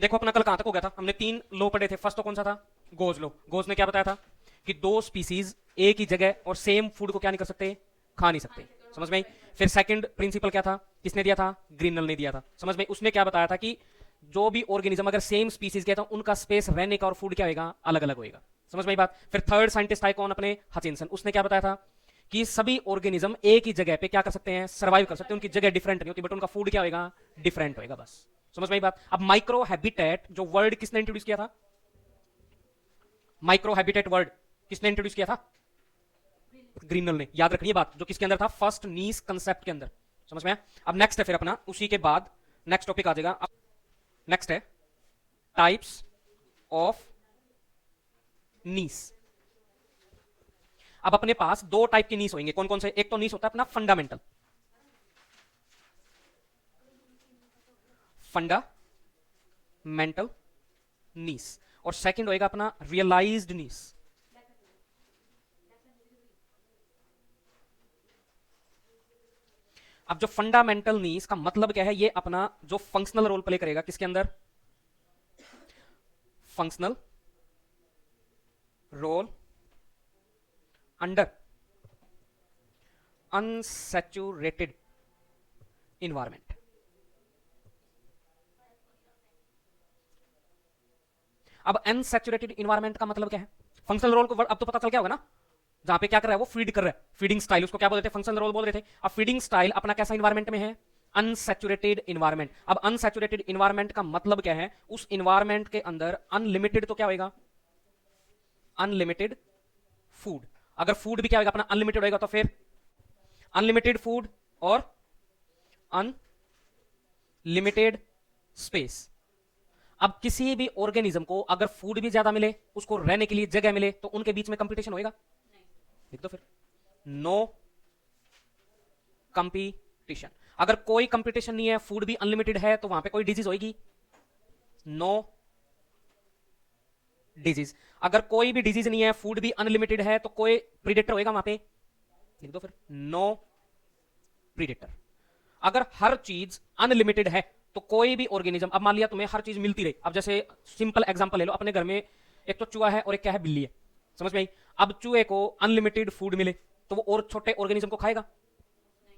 देखो अपना कल कहां तक हो गया था, हमने 3 लॉ पढ़े थे। फर्स्ट तो कौन सा था? Goes law. गोज ने क्या बताया था कि दो स्पीसीज एक ही जगह और सेम फूड को क्या नहीं कर सकते, खा नहीं सकते। समझ में आई? फिर सेकंड प्रिंसिपल क्या था, किसने दिया था? ग्रीनल ने दिया था। समझ में? उसने क्या बताया था कि जो भी ऑर्गेनिज्म अगर सेम स्पीसीज के, तो उनका स्पेस रहने का और फूड क्या होगा, अलग अलग होगा। समझ में आई बात? फिर थर्ड साइंटिस्ट आए कौन, अपने हचिंसन। उसने क्या बताया था कि सभी ऑर्गेनिज्म एक ही जगह पे क्या कर सकते हैं, सर्वाइव कर सकते हैं। उनकी जगह डिफरेंट नहीं होती, बट उनका फूड क्या होगा, डिफरेंट होगा। बस समझ में आई बात? अब माइक्रो हैबिटेट जो वर्ड किसने इंट्रोड्यूस किया था? माइक्रो हैबिटेट वर्ड किसने इंट्रोड्यूस किया था? ग्रीनल ने। याद रखनी है बात, जो किसके अंदर था, फर्स्ट नीस कंसेप्ट के अंदर। समझ में आया? अब नेक्स्ट है फिर अपना, उसी के बाद नेक्स्ट टॉपिक आ जाएगा। नेक्स्ट है टाइप्स ऑफ नीस। अब अपने पास दो टाइप की नीस होंगे। कौन कौन से? एक तो नीस होता है अपना फंडामेंटल, फंडामेंटल नीस, और सेकंड होएगा अपना रियलाइज्ड नीस। अब जो फंडामेंटल नीस का मतलब क्या है, ये अपना जो फंक्शनल रोल प्ले करेगा किसके अंदर, functional role under unsaturated environment. अब अनसैचुरेटेड इन्वायरमेंट का मतलब क्या है? फंक्शनल रोल को अब तो पता चल गया होगा ना, जहां पे क्या कर रहा है वो, फीड कर रहा है। फीडिंग स्टाइल, उसको क्या बोलते थे, फंक्शनल रोल बोल रहे थे। अब फीडिंग स्टाइल अपना कैसा इन्वायरमेंट में है, अनसैचुरेटेड इन्वायरमेंट। अब अनसैचुरेटेड इन्वायरमेंट का मतलब क्या है, उस इन्वायरमेंट के अंदर अनलिमिटेड तो क्या होगा, अनलिमिटेड फूड। अगर फूड भी क्या होगा अपना, अनलिमिटेड होगा, तो फिर अनलिमिटेड फूड और अनलिमिटेड स्पेस। अब किसी भी ऑर्गेनिज्म को अगर फूड भी ज्यादा मिले, उसको रहने के लिए जगह मिले, तो उनके बीच में कंपटीशन होएगा? देख दो फिर, नो कंपटीशन। अगर कोई कंपटीशन नहीं है, फूड भी अनलिमिटेड है, तो वहां पे कोई डिजीज होगी? No disease. अगर कोई भी डिजीज नहीं है, फूड भी अनलिमिटेड है, तो कोई प्रीडेटर होएगा वहां पे? लिख दो फिर, नो प्रीडेटर। अगर हर चीज अनलिमिटेड है, तो कोई भी ऑर्गेनिज्म, अब मान लिया तुम्हें हर चीज मिलती रही, अब जैसे सिंपल एग्जांपल ले लो, अपने घर में एक तो चूहा है और एक क्या है, बिल्ली है। समझ में आई? अब चूहे को अनलिमिटेड फूड मिले, तो वो और छोटे ऑर्गेनिज्म को खाएगा?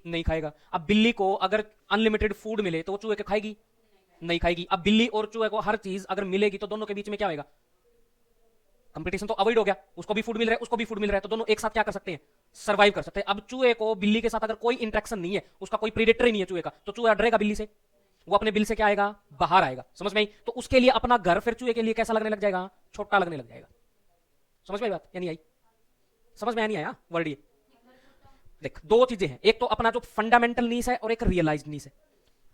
नहीं खाएगा। अब बिल्ली को अगर अनलिमिटेड फूड मिले, तो वो चूहे को खाएगी? नहीं खाएगी। अब बिल्ली और चूहे को हर चीज अगर मिलेगी, तो दोनों के बीच में क्या होगा, कंपटीशन तो अवॉइड हो गया। उसको भी फूड मिल रहा है, उसको भी फूड मिल रहा है, तो दोनों एक साथ क्या कर सकते हैं, सर्वाइव कर सकते हैं। अब चूहे को बिल्ली के साथ अगर कोई इंटरेक्शन नहीं है, उसका कोई प्रीडेटर ही नहीं है चूहे का, तो चूहा डरेगा बिल्ली से, वो अपने बिल से क्या आएगा, बाहर आएगा। समझ में आई? तो उसके लिए अपना घर फिर चूहे के लिए कैसा लगने लग जाएगा, छोटा लगने लग जाएगा। समझ में आई बात या नहीं आई? समझ में नहीं आया वर्ड ये? देख, दो चीजें हैं, एक तो अपना जो फंडामेंटल नीस है और एक रियलाइज्ड नीस है।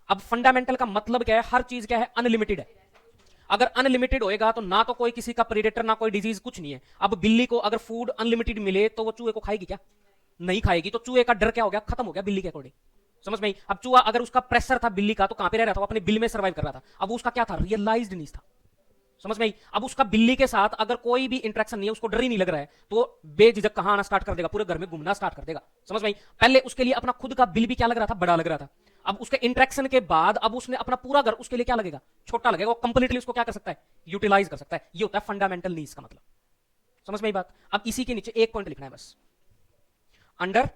अब फंडामेंटल का मतलब क्या है, हर चीज क्या है, अनलिमिटेड है। अगर अनलिमिटेड होएगा, तो ना तो कोई किसी का प्रेडेटर, ना कोई डिजीज, कुछ नहीं है। अब बिल्ली को अगर फूड अनलिमिटेड मिले, तो वो चूहे को खाएगी क्या? नहीं खाएगी। तो चूहे का डर क्या हो गया, खत्म हो गया बिल्ली के अकॉर्डिंग। समझ में आई? अब चूहा अगर उसका प्रेशर था बिल्ली का, तो कहां पे रह रहा था, वो अपने बिल में सर्वाइव कर रहा था। अब उसका क्या था, रियलाइज्ड नीस था। समझ में आई? अब उसका बिल्ली के साथ अगर कोई भी इंटरेक्शन नहीं है, उसको डर ही नहीं लग रहा है, तो बेझिझक कहां आना स्टार्ट कर देगा, पूरे घर में घूमना स्टार्ट कर देगा। समझ में आई? पहले उसके लिए अपना खुद का बिल भी क्या लग रहा था, बड़ा लग रहा था। अब उसके इंटरेक्शन के बाद अब उसने अपना पूरा घर उसके लिए क्या लगेगा, छोटा लगेगा। वो कंप्लीटली उसको क्या कर सकता है, यूटिलाइज कर सकता है। ये होता है फंडामेंटल नीड्स का मतलब। समझ में आई बात? अब इसी के नीचे एक पॉइंट लिखना है बस, under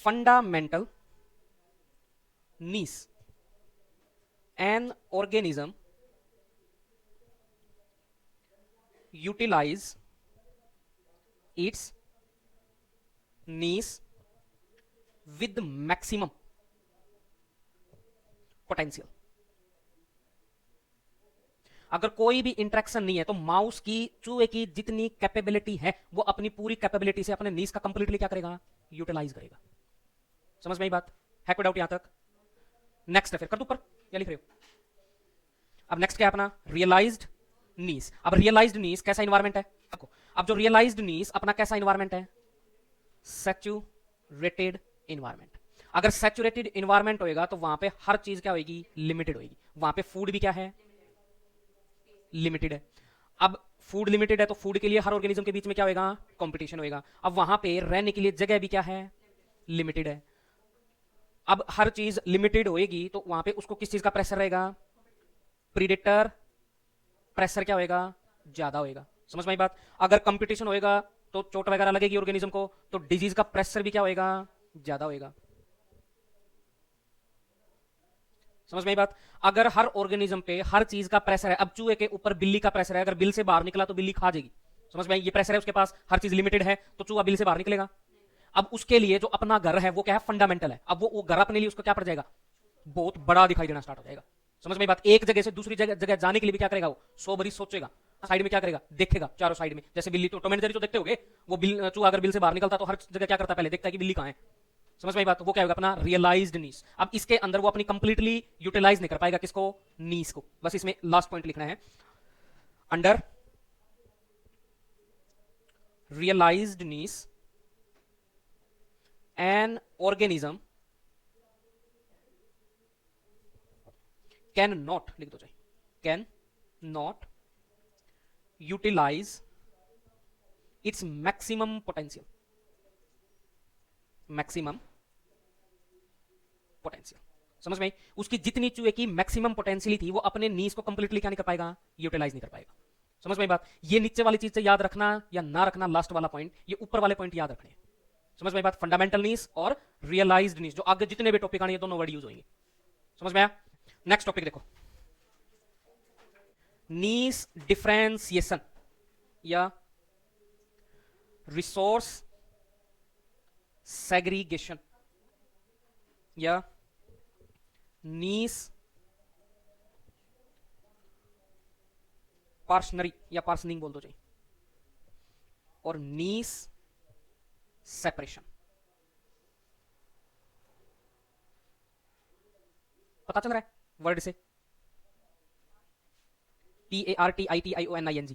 fundamental needs an organism utilize its niche with maximum potential। अगर कोई भी इंटरेक्शन नहीं है, तो माउस की, चूहे की जितनी कैपेबिलिटी है, वो अपनी पूरी कैपेबिलिटी से अपने नीस का कंप्लीटली क्या करेगा, यूटिलाइज करेगा। समझ में आई बात? है कोई डाउट यहां तक? नेक्स्ट है फिर, कर दो ऊपर या लिख रहे हो? अब नेक्स्ट क्या है अपना, रियलाइज्ड नीस। अब रियलाइज्ड नीस कैसा इन्वायरमेंट है? अब जो रियलाइज्ड नीस अपना कैसा इन्वायरमेंट है, सैचुरेटेड इन्वायरमेंट। अगर सैचुरेटेड इन्वायरमेंट होएगा, तो वहां पे हर चीज क्या होगी, लिमिटेड होगी। वहां पे फूड भी क्या है, लिमिटेड है। अब फूड लिमिटेड है, तो फूड के लिए हर ऑर्गेनिज्म के बीच में क्या होगा, कंपटीशन होगा। अब वहां पे रहने के लिए जगह भी क्या है, लिमिटेड है। अब हर चीज लिमिटेड होएगी तो वहां पे उसको किस चीज का प्रेशर रहेगा, प्रीडेटर प्रेशर क्या होएगा, ज्यादा होएगा। समझ में आई बात। अगर कंपटीशन होएगा तो चोट वगैरह लगेगी ऑर्गेनिज्म को, तो डिजीज का प्रेशर भी क्या होएगा, ज्यादा होएगा। समझ में आई बात। अगर हर ऑर्गेनिज्म पे हर चीज का प्रेशर है, अब चूहे के ऊपर बिल्ली का प्रेशर है, अगर बिल से बाहर निकला तो बिल्ली खा जाएगी। समझ में आई, ये प्रेशर है उसके पास, हर चीज लिमिटेड है तो चूहा बिल से बाहर निकलेगा। अब उसके लिए जो अपना घर है वो क्या है, फंडामेंटल है। अब वो घर अपने लिए उसको क्या पड़ जाएगा, बहुत बड़ा दिखाई देना स्टार्ट हो जाएगा। समझ में बात। एक जगह से दूसरी जगह जाने के लिए भी क्या करेगा, वो 100 बरी सोचेगा, साइड में क्या करेगा, देखेगा चारों साइड में। जैसे बिल्ली तो टॉम एंड जेरी तो देखते होगे, वो बिल चूहा अगर बिल से बाहर निकलता तो हर जगह क्या करता है, पहले देखता है कि बिल्ली कहां है। समझ में बात। वो क्या होगा, अपना रियलाइज्ड नीस। अब इसके अंदर वो अपनी कंप्लीटली यूटिलाइज नहीं कर पाएगा किसको, नीस को। बस इसमें लास्ट पॉइंट लिखना है, under realised niche an organism can not, लिख दो चाहिए, can not utilise its maximum potential, maximum potential. समझ में आई? उसकी जितनी चूहे की मैक्सिमम पोटेंशियल थी वो अपने नीस को कंप्लीटली क्या नहीं कर पाएगा, यूटिलाइज नहीं कर पाएगा। समझ में आई बात। ये नीचे वाली चीज से याद रखना या ना रखना, लास्ट वाला पॉइंट, ये ऊपर वाले पॉइंट याद रखने। समझ में आई बात। फंडामेंटल नीस और रियलाइज्ड नीस, जो आगे जितने भी टॉपिक आने ये दोनों वर्ड यूज होंगे। समझ में आया। नेक्स्ट टॉपिक देखो, नीस डिफरेंशिएशन या रिसोर्स सेग्रीगेशन या नीस पार्शनरी या पार्सनिंग बोल दो चाहिए, और नीस सेपरेशन। पता चल रहा है वर्ड से, PARTITIONING,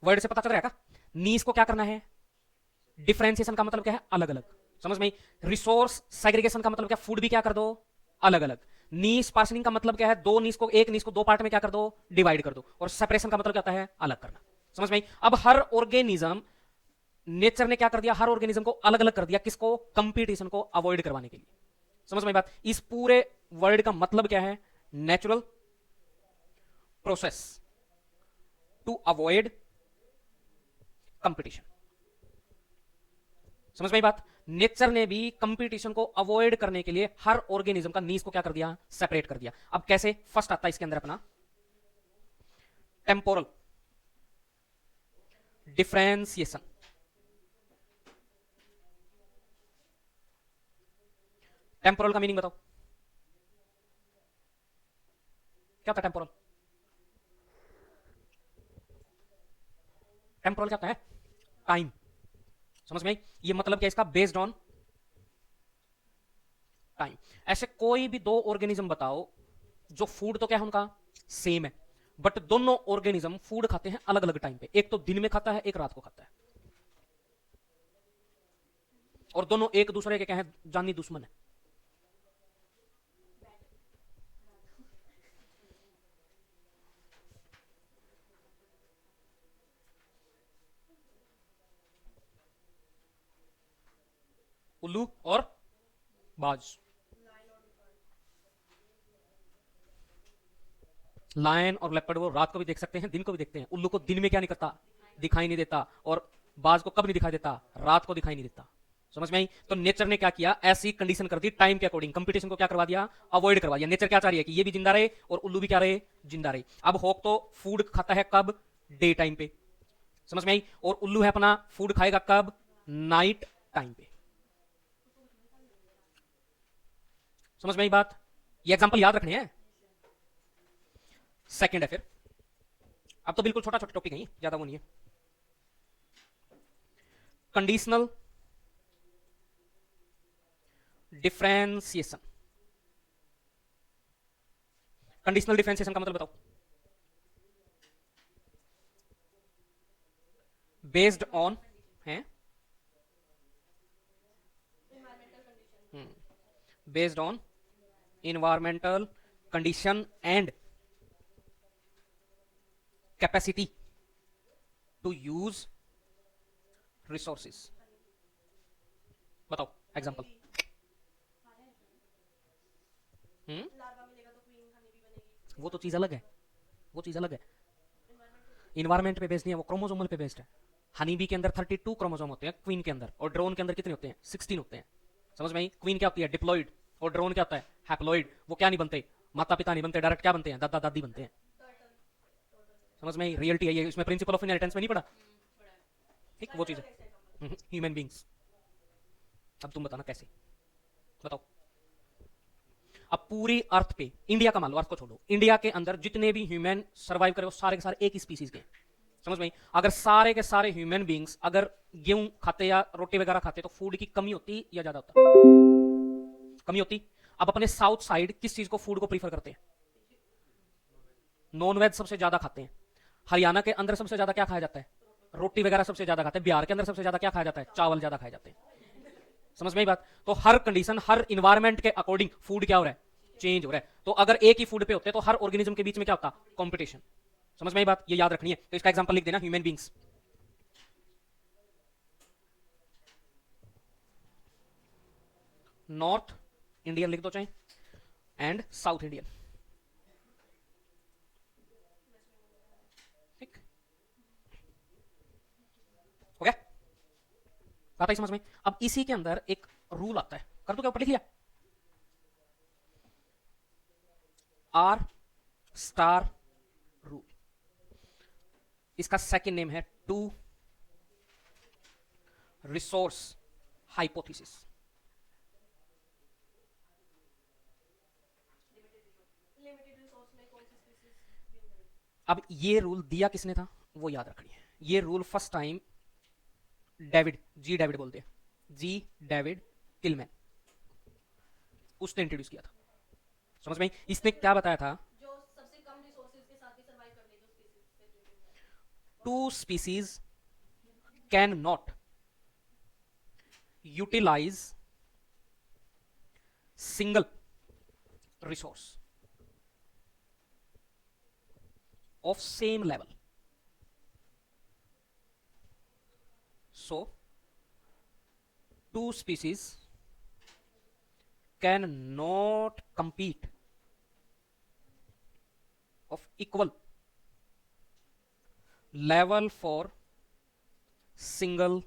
वर्ड से पता चल रहा है क्या। नीस को क्या करना है, डिफरेंशिएशन का मतलब क्या है, अलग अलग। समझ में। रिसोर्स सेग्रीगेशन का मतलब क्या, फूड भी क्या कर दो, अलग अलग। नीस पार्सनिंग का मतलब क्या है, दो नीस को, एक नीस को दो पार्ट में क्या कर दो, डिवाइड कर दो। और सेपरेशन का मतलब क्या होता है, अलग करना। समझ में। अब हर ऑर्गेनिज्म, नेचर ने क्या कर दिया, हर ऑर्गेनिज्म को अलग अलग कर दिया, किसको, कंपटीशन को अवॉइड करवाने के लिए। समझ में बात। इस पूरे वर्ड का मतलब क्या है, natural process to avoid competition. समझ में बात। नेचर ने भी कंपटीशन को अवॉइड करने के लिए हर ऑर्गेनिज्म का नीस को क्या कर दिया, सेपरेट कर दिया। अब कैसे, फर्स्ट आता है इसके अंदर अपना टेम्पोरल डिफरेंशिएशन। टेम्पोरल का मीनिंग बताओ, क्या होता है टेम्पोरल। टेम्पोरल क्या होता है, टाइम। समझ में। ये मतलब क्या इसका, बेस्ड ऑन टाइम। ऐसे कोई भी दो ऑर्गेनिज्म बताओ जो फूड तो क्या है उनका सेम है, बट दोनों ऑर्गेनिज्म फूड खाते हैं अलग अलग टाइम पे। एक तो दिन में खाता है, एक रात को खाता है, और दोनों एक दूसरे के क्या है, जानी दुश्मन है। उल्लू और बाज, लायन और लेपर्ड वो रात को भी देख सकते हैं, दिन को भी देखते हैं। उल्लू को दिन में क्या नहीं करता, दिखाई नहीं देता, और बाज को कब नहीं दिखाई देता, रात को दिखाई नहीं देता। समझ में आई। तो नेचर ने क्या किया, ऐसी कंडीशन कर दी टाइम के अकॉर्डिंग, कंपटीशन को क्या करवा दिया, अवॉइड करवा दिया। नेचर क्या चाह रही है कि ये भी जिंदा रहे और उल्लू भी क्या रहे, जिंदा रहे। अब हॉक तो फूड खाता है कब, डे टाइम पे। समझ में आई। और उल्लू है अपना फूड खाएगा कब, नाइट टाइम पे। समझ में आई बात। ये एग्जांपल याद रखने हैं। सेकंड है फिर, अब तो बिल्कुल छोटा छोटा टॉपिक है, ज्यादा वो नहीं है। Conditional differentiation. कंडीशनल डिफरेंशिएशन का मतलब बताओ, बेस्ड ऑन है, based on environmental condition and capacity to use resources. बताओ एग्जांपल। वो तो चीज अलग है, वो चीज अलग है। इन्वायरमेंट पे बेस्ड नहीं है, वो क्रोमोसोमल पे बेस्ड है। हनी बी के अंदर 32 क्रोमोसोम होते हैं क्वीन के अंदर, और ड्रोन के अंदर कितने होते हैं? 16 होते हैं। समझ में आई? क्वीन क्या होती है? डिप्लॉइड। और ड्रोन क्या होता है? हैप्लॉइड। वो क्या नहीं बनते? माता पिता नहीं बनते, डायरेक्ट क्या बनते हैं? दादा दादी बनते हैं। समझ में आई? रियलिटी है ये, इसमें प्रिंसिपल ऑफ इनहेरिटेंस में नहीं पड़ा? ठीक, वो चीज है ह्यूमन बींग्स। अब तुम बताना कैसे, बताओ। अब पूरी अर्थ पे, इंडिया का मान लो, अर्थ को छोड़ो, इंडिया के अंदर जितने भी ह्यूमन सर्वाइव करे वो सारे के सारे एक ही स्पीसीज के। समझ में? अगर सारे के सारे ह्यूमन बींग्स अगर गेहूं खाते या रोटी वगैरह खाते तो फूड की कमी होती या ज्यादा होता? कमी होती। अब अपने साउथ साइड किस चीज को, फूड को प्रीफर करते हैं? नॉन वेज सबसे ज्यादा खाते हैं। हरियाणा के अंदर सबसे ज्यादा क्या खाया जाता है? रोटी वगैरह सबसे ज्यादा खाते हैं। बिहार के अंदर सबसे ज्यादा क्या खाया जाता है? चावल ज्यादा खाए जाते हैं। समझ में ही बात? तो हर कंडीशन, हर इन्वायरमेंट के अकॉर्डिंग फूड क्या हो रहा है? चेंज हो रहा है। तो अगर एक ही फूड पे होते तो हर ऑर्गेनिज्म के बीच में क्या होता? कंपटीशन। समझ में ही बात? ये याद रखनी है। तो इसका एग्जांपल लिख देना, ह्यूमन बींग्स। नॉर्थ इंडियन लिख दो चाहे, एंड साउथ इंडियन। ठीक हो गया? बात आई समझ में? अब इसी के अंदर एक रूल आता है, कर दो क्या? ऊपर लिख लिया, आर स्टार रूल। इसका सेकंड नेम है टू रिसोर्स हाइपोथेसिस। अब ये रूल दिया किसने था वो याद रखनी है। ये रूल फर्स्ट टाइम डेविड, जी डेविड बोलते हैं, जी डेविड टिलमैन, उसने इंट्रोड्यूस किया था। समझ में? इसने क्या बताया था? जो सबसे कम रिसोर्सेज के साथ भी सर्वाइव कर लेगी उस two species can not utilise single resource of same level. So, two species cannot compete of equal level for single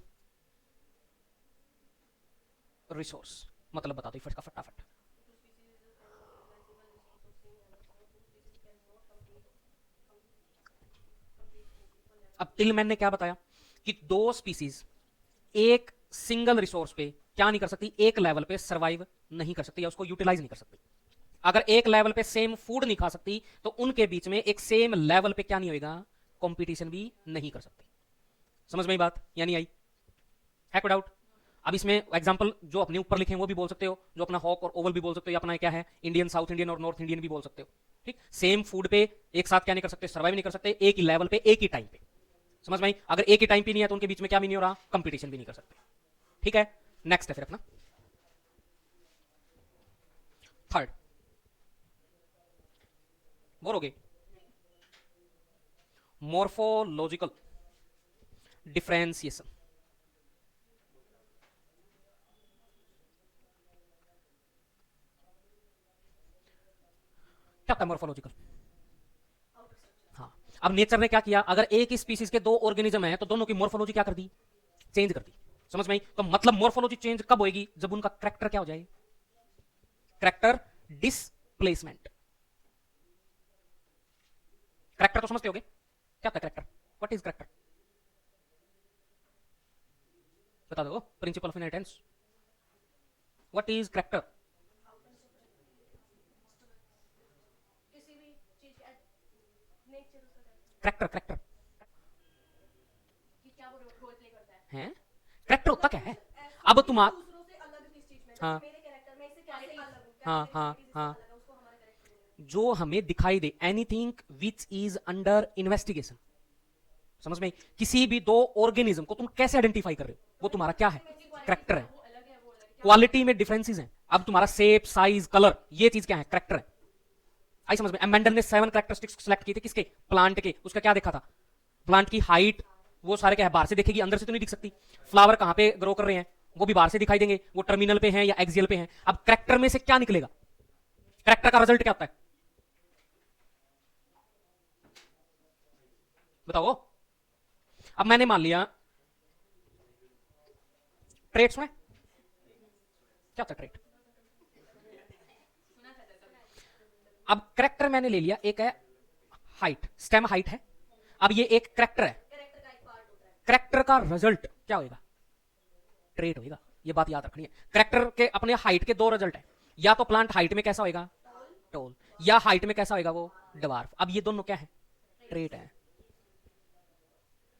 resource. मतलब बता दो इसका फटाफट। अब टिलमैन ने क्या बताया कि दो स्पीसीज एक सिंगल रिसोर्स पे क्या नहीं कर सकती? एक लेवल पे सरवाइव नहीं कर सकती या उसको यूटिलाइज नहीं कर सकती। अगर एक लेवल पे सेम फूड नहीं खा सकती तो उनके बीच में एक सेम लेवल पे क्या नहीं होगा? कंपटीशन भी नहीं कर सकती। समझ में बात या नहीं आई? है कोई डाउट? अब इसमें एग्जांपल जो अपने ऊपर लिखे हैं वो भी बोल सकते हो, जो अपना हॉक और ओवल भी बोल सकते हो, या अपना क्या है इंडियन, साउथ इंडियन और नॉर्थ इंडियन भी बोल सकते हो। ठीक, सेम फूड पे एक साथ क्या नहीं कर सकते? सर्वाइव नहीं कर सकते, एक ही लेवल पे एक ही टाइम पे। समझ में आई? अगर एक ही टाइम पे नहीं है तो उनके बीच में क्या भी नहीं हो रहा? कंपटीशन भी नहीं कर सकते। ठीक है, नेक्स्ट है फिर अपना थर्ड, बोर हो गए? Morphological differentiation. क्या होता है मोर्फोलॉजिकल? हाँ, अब नेचर ने क्या किया? अगर एक ही स्पीसीज के दो ऑर्गेनिज्म है तो दोनों की मोर्फोलॉजी क्या कर दी? चेंज कर दी। समझ में आई? तो मतलब मोर्फोलॉजी चेंज कब होगी? जब उनका कैरेक्टर क्या हो जाए? Character displacement. कैरेक्टर तो समझते होगे, क्या होता है कैरेक्टर? What is character? बता दो, principle of inheritance. What is character? Character, character है, कैरेक्टर होता क्या है? अब तुम हाँ हाँ हाँ हाँ, जो हमें दिखाई दे, anything which is under investigation. समझ में? किसी भी दो ऑर्गेनिज्म को तुम कैसे आइडेंटिफाई कर रहे हो, वो तुम्हारा क्या है? कैरेक्टर है। क्वालिटी में डिफरेंसेस हैं। अब तुम्हारा शेप, साइज, कलर, ये चीज क्या है? कैरेक्टर है। आई समझ में? एमेंडल ने 7 कैरेक्टरिस्टिक्स सिलेक्ट किए थे, किसके? प्लांट के। उसका क्या देखा था? प्लांट की हाइट, वो सारे क्या है? बाहर से देखेगी, अंदर से तो नहीं दिख सकती। फ्लावर कहां पे ग्रो कर रहे हैं वो भी बाहर से दिखाई देंगे, वो टर्मिनल पे हैं या एक्सियल पे हैं। अब कैरेक्टर में से क्या निकलेगा? कैरेक्टर का रिजल्ट क्या होता है? बताओ। अब मैंने मान लिया ट्रेट सुना, क्या होता है ट्रेट? अब करेक्टर मैंने ले लिया, एक है हाइट, स्टेम हाइट है। अब ये एक करेक्टर है, करेक्टर का रिजल्ट क्या होगा? ट्रेट होगा। ये बात याद रखनी है। करेक्टर के अपने हाइट के दो रिजल्ट है, या तो प्लांट हाइट में कैसा होगा, टोल, या हाइट में कैसा होगा वो डवार्फ। अब ये दोनों क्या है? ट्रेट है।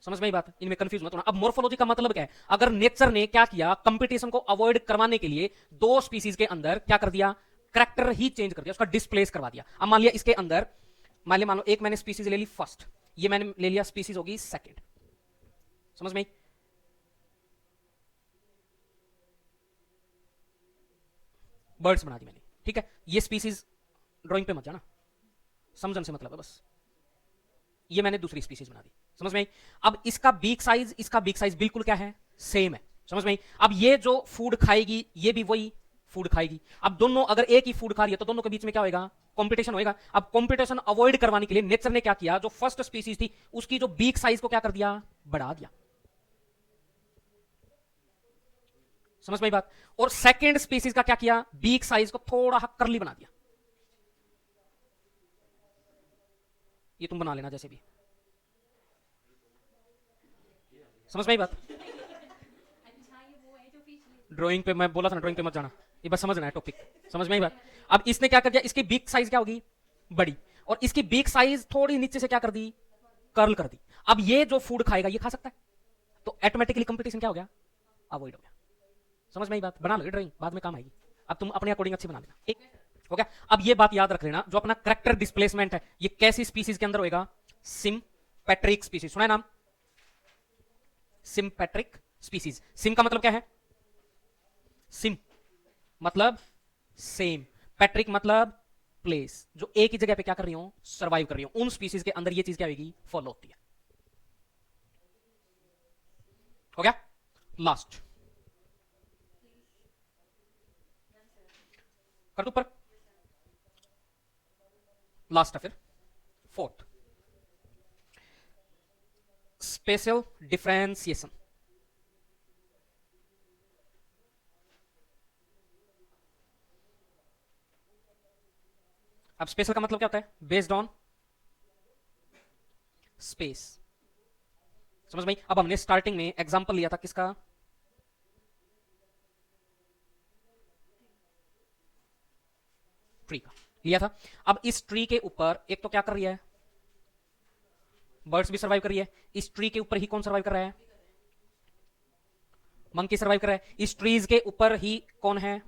समझ में ही बात? इनमें कंफ्यूज मत होना। अब मोर्फोलॉजी का मतलब क्या है? अगर नेचर ने क्या किया, कंपटीशन को अवॉइड करवाने के लिए दो स्पीसीज के अंदर क्या कर दिया, करेक्टर ही चेंज कर दिया, उसका डिस्प्लेस करवा दिया। अब मान लिया इसके अंदर, मान लो एक मैंने स्पीसीज ले ली फर्स्ट, ये मैंने ले लिया स्पीसीज होगी सेकंड। समझ में? बर्ड्स बना दी मैंने, ठीक है। ये स्पीसीज ड्राइंग पे मत जाना, समझन से मतलब है बस। ये मैंने दूसरी स्पीसीज बना दी, समझ में? अब इसका बीक साइज, इसका बीक साइज बिल्कुल क्या है, सेम है। समझ में? अब ये जो फूड खाएगी ये भी वही फूड खाएगी। अब दोनों अगर एक ही फूड खा रही है तो दोनों के बीच में क्या होगा, कंपटीशन होगा। अब कंपटीशन अवॉइड करवाने के लिए नेचर ने क्या किया, जो फर्स्ट स्पीसीज थी उसकी जो बीक साइज को क्या कर दिया, बढ़ा दिया। समझ में बात? और सेकेंड स्पीसीज का क्या किया, बीक साइज को थोड़ा करली बना दिया। ये तुम बना लेना जैसे भी। समझ में बात? ड्राइंग पे मैं बोला था ना, ड्राइंग पे मत जाना, ये बस समझना है टॉपिक। समझ में बात? अब इसने क्या कर दिया, इसकी बीक साइज क्या होगी, बड़ी, और इसकी बीक साइज थोड़ी नीचे से क्या कर दी, कर्ल कर दी। अब ये जो फूड खाएगा ये खा सकता है, तो ऑटोमेटिकली कंपटीशन क्या हो गया, अवॉइड हो गया। समझ में ही बात? बना लो ड्राइंग, बाद में काम आएगी। अब तुम अपने अकॉर्डिंग अच्छी बना लेना, एक हो गया। अब ये बात याद रख लेना, जो अपना करेक्टर डिस्प्लेसमेंट है ये कैसी स्पीसीज के अंदर होएगा, सिम्पैट्रिक स्पीसीज। सुना है नाम, सिम्पैट्रिक स्पीसीज। सिम का मतलब क्या है, सिम मतलब सेम, पैट्रिक मतलब प्लेस, जो एक ही जगह पे क्या कर रही हो, सर्वाइव कर रही हो। उन स्पीसीज के अंदर ये चीज क्या होगी, फॉलो होती है। हो गया? लास्ट कर दो ऊपर, लास्ट है फिर फोर्थ, स्पेशल डिफरेंशिएशन। अब स्पेशल का मतलब क्या होता है, बेस्ड ऑन स्पेस। समझ में? अब हमने स्टार्टिंग में एग्जांपल लिया था किसका, ट्री का लिया था। अब इस ट्री के ऊपर एक तो क्या कर रही है, बर्ड्स भी सर्वाइव कर रही है। इस ट्री के ऊपर ही कौन सर्वाइव कर रहा है, मंकी सर्वाइव कर रहा है। इस ट्रीज के ऊपर ही कौन है,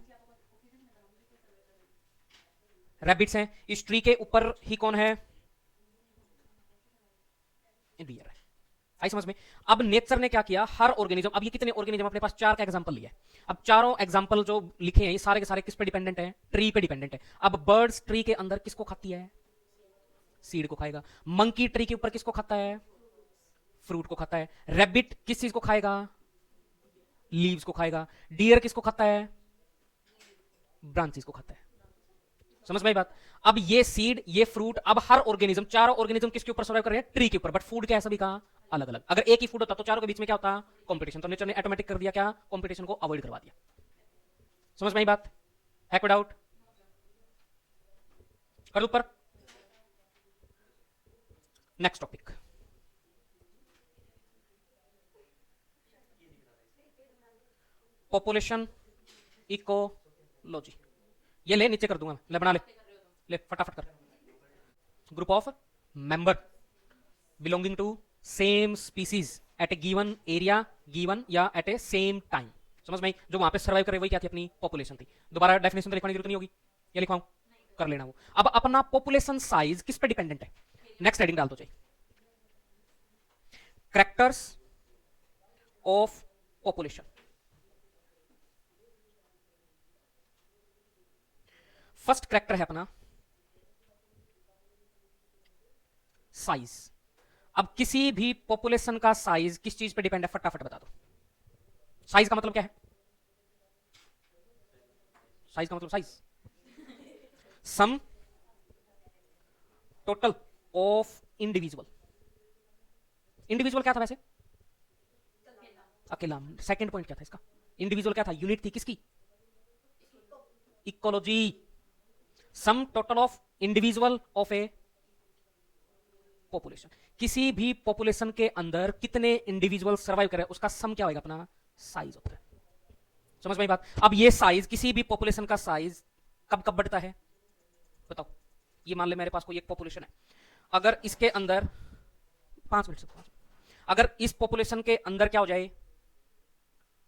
रैबिट्स हैं। इस ट्री के ऊपर ही कौन है, डियर है। आई समझ में? अब नेचर ने क्या किया, हर ऑर्गेनिज्म, अब ये कितने ऑर्गेनिज्म अपने पास, चार का एग्जांपल लिया। अब चारों एग्जांपल जो लिखे हैं ये सारे के सारे किस पे डिपेंडेंट है, ट्री पे डिपेंडेंट है। अब बर्ड्स ट्री के अंदर किसको खाती है, सीड को खाएगा। मंकी ट्री के ऊपर किसको खाता है, फ्रूट को खाता है। रैबिट किस चीज को खाएगा, लीव्स को खाएगा। डियर किसको खाता है, ब्रांचेस को खाता है। समझ में बात? अब ये सीड, ये फ्रूट, अब हर ऑर्गेनिज्म, चारों ऑर्गेनिज्म किसके ऊपर सर्वाइव कर रहे हैं, ट्री के ऊपर। बट फूड क्या है सभी का अलग अलग। अगर एक ही फूड होता तो चारों के बीच में क्या होता, कंपटीशन। तो नेचर ने ऑटोमेटिक कर दिया क्या, कंपटीशन को अवॉइड करवा दिया। समझ में ही बात? है कोई डाउट? कर ऊपर, नेक्स्ट टॉपिक, पॉपुलेशन इकोलॉजी। ये ले नीचे कर दूंगा, ले बना ले फटाफट कर। Group of member belonging to same species at a given area, given या एट ए सेम टाइम। समझ में? जो वहां पे सर्वाइव करे वही क्या थी, अपनी पॉपुलेशन थी। दोबारा डेफिनेशन तो लिखने की जरूरत नहीं होगी, ये लिखवाऊं, कर लेना वो। अब अपना पॉपुलेशन साइज किस पे डिपेंडेंट है, नेक्स्ट हेडिंग डाल दो चाहिए, characters of population. First character है अपना साइज। अब किसी भी पॉपुलेशन का साइज किस चीज पे डिपेंड है, फटाफट बता दो। साइज का मतलब क्या है, साइज का मतलब size, sum total of individual. Individual क्या था वैसे? अकेला। सेकंड पॉइंट क्या था इसका? इंडिविजुअल क्या था? यूनिट थी किसकी? Ecology. Sum total of individual of A population. किसी भी पॉपुलेशन के अंदर कितने इंडिविजुअल सर्वाइव कर रहे हैं उसका सम क्या होगा? अपना साइज होता है। समझ में बात? अब ये साइज, किसी भी पॉपुलेशन का साइज कब कब बढ़ता है बताओ। ये मान ले मेरे पास कोई एक पॉपुलेशन है, अगर इसके अंदर 5 मिनट से अगर इस पॉपुलेशन के अंदर क्या हो जाए,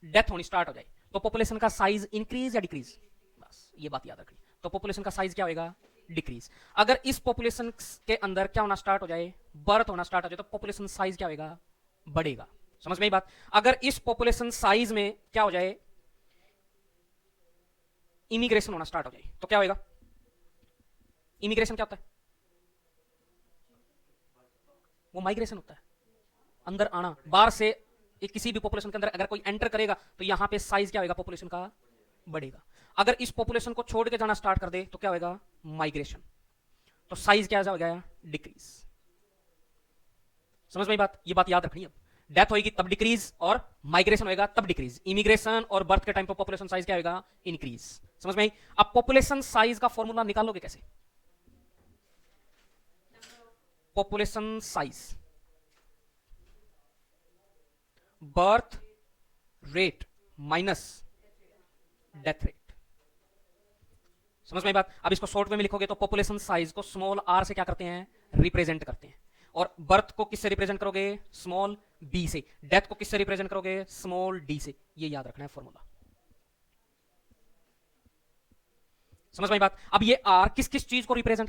डेथ होनी स्टार्ट हो जाए, तो पॉपुलेशन का साइज इंक्रीज या डिक्रीज? बस ये बात याद रखनी। तो पॉपुलेशन का साइज क्या होगा? डिक्रीज। अगर इस पॉपुलेशन के अंदर क्या होना स्टार्ट हो जाए, बर्थ होना स्टार्ट हो जाए, तो पॉपुलेशन साइज क्या होगा? बढ़ेगा। समझ में बात? अगर इस पॉपुलेशन साइज में क्या हो जाए, इमिग्रेशन होना स्टार्ट हो जाए, तो क्या होगा? इमिग्रेशन क्या होता है? वो माइग्रेशन होता है, अंदर आना। बाहर से किसी भी पॉपुलेशन के अंदर अगर कोई एंटर करेगा तो यहां पे साइज क्या होगा? पॉपुलेशन का बढ़ेगा। अगर इस पॉपुलेशन को छोड़ के जाना स्टार्ट कर दे तो क्या होगा? माइग्रेशन। तो साइज क्या हो गया? डिक्रीज। समझ में बात? ये बात याद रखनी है। डेथ होगी तब डिक्रीज और माइग्रेशन होगा तब डिक्रीज। इमिग्रेशन और बर्थ के टाइम पर पॉपुलेशन साइज क्या होगा? इंक्रीज। समझ में आई? अब पॉपुलेशन साइज का फॉर्मूला निकालोगे कैसे? Population size birth rate minus death rate. समझ में बात? अब इसको शॉर्ट में लिखोगे तो पॉपुलेशन साइज को स्मॉल आर से क्या करते हैं? रिप्रेजेंट करते हैं। और बर्थ को किससे रिप्रेजेंट करोगे? स्मॉल बी से। डेथ को किससे रिप्रेजेंट करोगे? स्मॉल डी से। ये याद रखना है फॉर्मूला। समझ में बात? अब ये आर किस किस चीज को रिप्रेजेंट